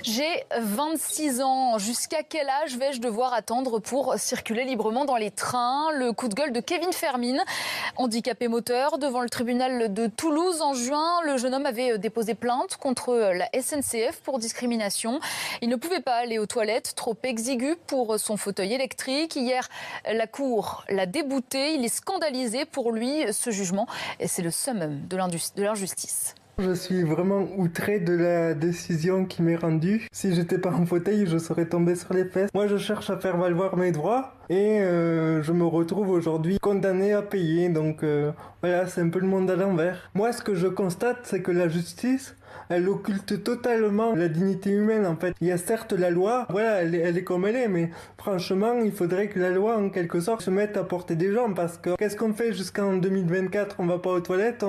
J'ai 26 ans. Jusqu'à quel âge vais-je devoir attendre pour circuler librement dans les trains? Le coup de gueule de Kevin Fermin, handicapé moteur, devant le tribunal de Toulouse en juin. Le jeune homme avait déposé plainte contre la SNCF pour discrimination. Il ne pouvait pas aller aux toilettes, trop exigu pour son fauteuil électrique. Hier, la Cour l'a débouté. Il est scandalisé. Pour lui, ce jugement, c'est le summum de l'injustice. Je suis vraiment outré de la décision qui m'est rendue. Si j'étais pas en fauteuil, je serais tombé sur les fesses. Moi, je cherche à faire valoir mes droits et je me retrouve aujourd'hui condamné à payer. Donc voilà, c'est un peu le monde à l'envers. Moi, ce que je constate, c'est que la justice, elle occulte totalement la dignité humaine, en fait. Il y a certes la loi, voilà, elle est comme elle est, mais franchement, il faudrait que la loi, en quelque sorte, se mette à portée des gens, parce que qu'est-ce qu'on fait jusqu'en 2024? On va pas aux toilettes,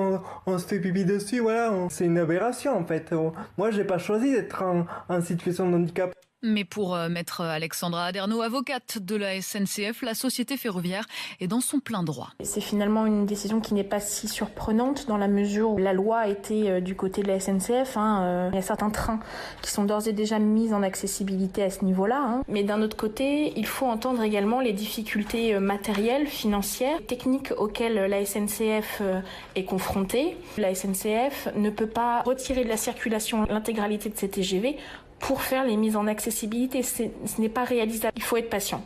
on se fait pipi dessus, voilà. C'est une aberration, en fait. Moi, j'ai pas choisi d'être en situation de handicap. Mais pour maître Alexandra Aderno, avocate de la SNCF, la société ferroviaire est dans son plein droit. C'est finalement une décision qui n'est pas si surprenante dans la mesure où la loi a été du côté de la SNCF. Il y a certains trains qui sont d'ores et déjà mis en accessibilité à ce niveau-là. Mais d'un autre côté, il faut entendre également les difficultés matérielles, financières, techniques auxquelles la SNCF est confrontée. La SNCF ne peut pas retirer de la circulation l'intégralité de ses TGV pour faire les mises en accessibilité. Ce n'est pas réalisable. Il faut être patient.